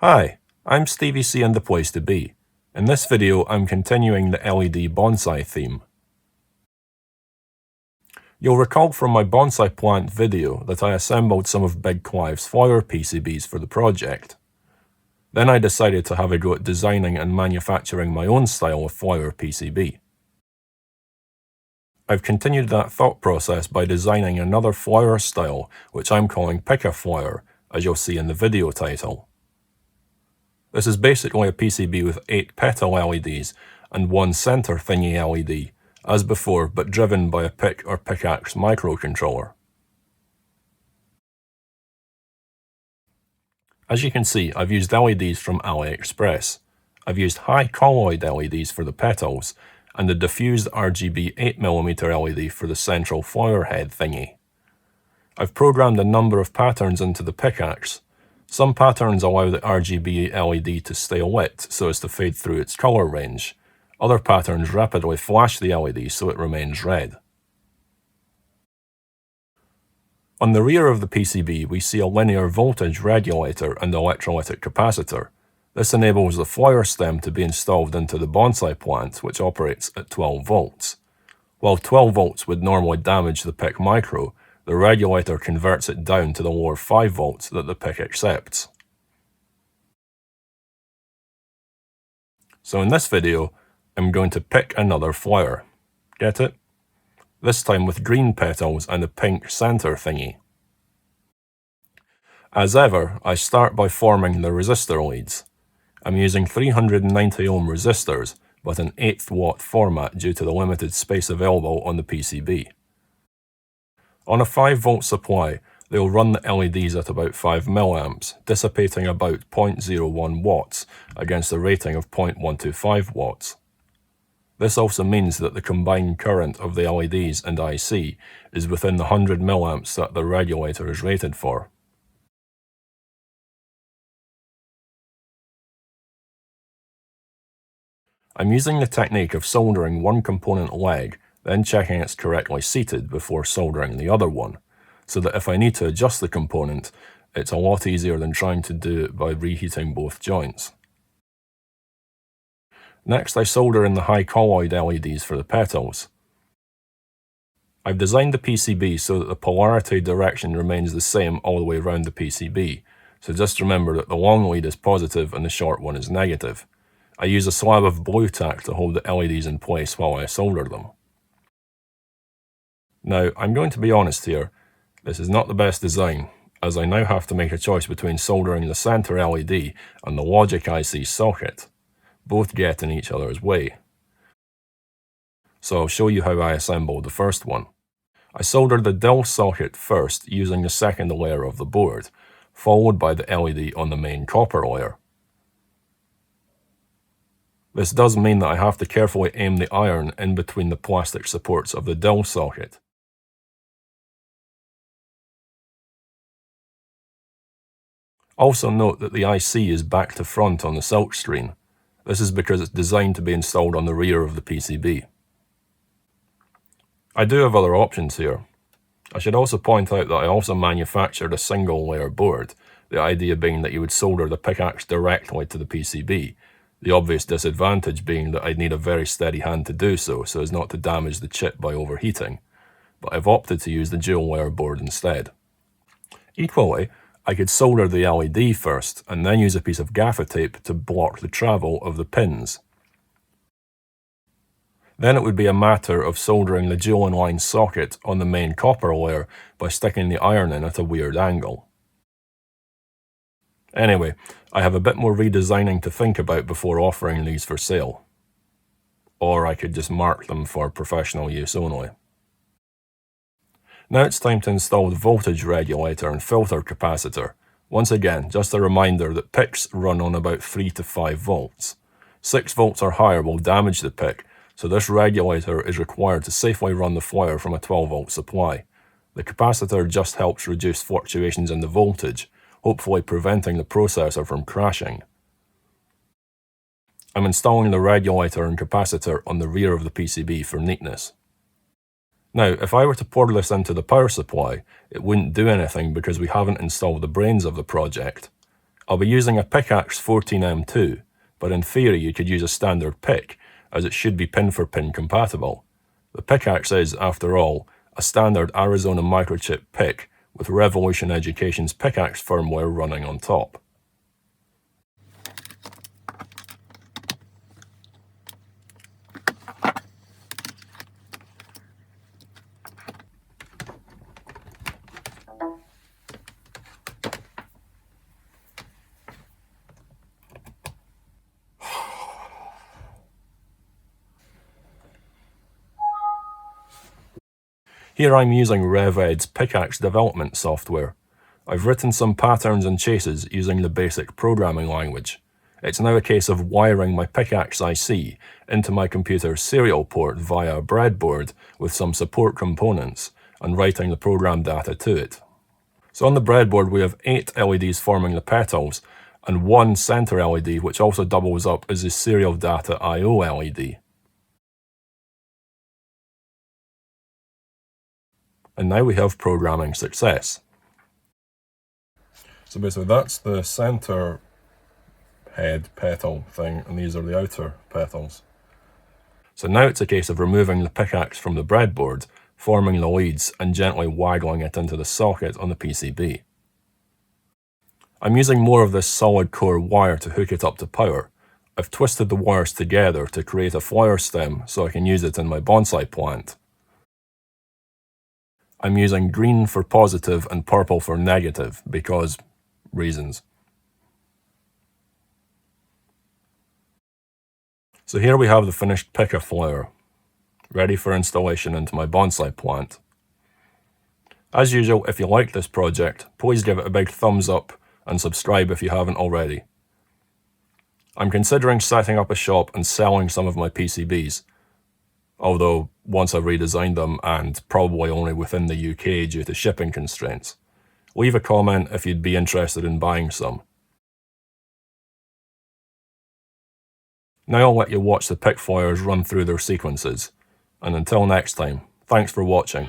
Hi, I'm Stevie C and the Place to Be. In this video, I'm continuing the LED Bonsai theme. You'll recall from my bonsai plant video that I assembled some of BigClive's flower PCBs for the project. Then I decided to have a go at designing and manufacturing my own style of flower PCB. I've continued that thought process by designing another flower style, which I'm calling PIC-a-Flower, as you'll see in the video title. This is basically a PCB with 8 petal LEDs and 1 center thingy LED, as before, but driven by a PIC or PICAXE microcontroller. As you can see, I've used LEDs from AliExpress. I've used high colloid LEDs for the petals, and a diffused RGB 8mm LED for the central flower head thingy. I've programmed a number of patterns into the PICAXE. Some patterns allow the RGB LED to stay lit so as to fade through its color range. Other patterns rapidly flash the LED so it remains red. On the rear of the PCB, we see a linear voltage regulator and electrolytic capacitor. This enables the flower stem to be installed into the bonsai plant, which operates at 12 volts. While 12 volts would normally damage the PIC micro, the regulator converts it down to the lower 5 volts that the PIC accepts. So in this video, I'm going to pick another flower. Get it? This time with green petals and a pink center thingy. As ever, I start by forming the resistor leads. I'm using 390 ohm resistors, but an 8th watt format due to the limited space available on the PCB. On a 5 volt supply, they'll run the LEDs at about 5 mA, dissipating about 0.01 watts against a rating of 0.125 watts. This also means that the combined current of the LEDs and IC is within the 100 mA that the regulator is rated for. I'm using the technique of soldering one component leg, then checking it's correctly seated before soldering the other one, so that if I need to adjust the component, it's a lot easier than trying to do it by reheating both joints. Next, I solder in the high colloid LEDs for the petals. I've designed the PCB so that the polarity direction remains the same all the way around the PCB, so just remember that the long lead is positive and the short one is negative. I use a slab of blue tack to hold the LEDs in place while I solder them. Now, I'm going to be honest here, this is not the best design, as I now have to make a choice between soldering the center LED and the logic IC socket. Both get in each other's way. So I'll show you how I assembled the first one. I soldered the DIL socket first using the second layer of the board, followed by the LED on the main copper layer. This does mean that I have to carefully aim the iron in between the plastic supports of the DIL socket. Also note that the IC is back to front on the silk screen. This is because it's designed to be installed on the rear of the PCB. I do have other options here. I should also point out that I also manufactured a single layer board, the idea being that you would solder the PICAXE directly to the PCB. The obvious disadvantage being that I'd need a very steady hand to do so as not to damage the chip by overheating, but I've opted to use the dual layer board instead. Equally, I could solder the LED first and then use a piece of gaffer tape to block the travel of the pins. Then it would be a matter of soldering the dual inline socket on the main copper layer by sticking the iron in at a weird angle. Anyway, I have a bit more redesigning to think about before offering these for sale. Or I could just mark them for professional use only. Now it's time to install the voltage regulator and filter capacitor. Once again, just a reminder that PICs run on about 3 to 5 volts. 6 volts or higher will damage the PIC, so this regulator is required to safely run the flower from a 12 volt supply. The capacitor just helps reduce fluctuations in the voltage, hopefully preventing the processor from crashing. I'm installing the regulator and capacitor on the rear of the PCB for neatness. Now, if I were to pour this into the power supply, it wouldn't do anything because we haven't installed the brains of the project. I'll be using a PICAXE 14M2, but in theory you could use a standard PIC, as it should be pin-for-pin compatible. The PICAXE is, after all, a standard Arizona microchip PIC with Revolution Education's PICAXE firmware running on top. Here I'm using RevEd's PICAXE development software. I've written some patterns and chases using the basic programming language. It's now a case of wiring my PICAXE IC into my computer's serial port via a breadboard with some support components and writing the program data to it. So on the breadboard we have 8 LEDs forming the petals and one center LED which also doubles up as the serial data I/O LED. And now we have programming success. So basically that's the center head petal thing, and these are the outer petals. So now it's a case of removing the PICAXE from the breadboard, forming the leads, and gently waggling it into the socket on the PCB. I'm using more of this solid core wire to hook it up to power. I've twisted the wires together to create a flower stem so I can use it in my bonsai plant. I'm using green for positive and purple for negative because reasons. So here we have the finished PIC-a-Flower, ready for installation into my bonsai plant. As usual, if you like this project, please give it a big thumbs up and subscribe if you haven't already. I'm considering setting up a shop and selling some of my PCBs, although once I've redesigned them and probably only within the UK due to shipping constraints. Leave a comment if you'd be interested in buying some. Now I'll let you watch the PIC flowers run through their sequences, and until next time, thanks for watching.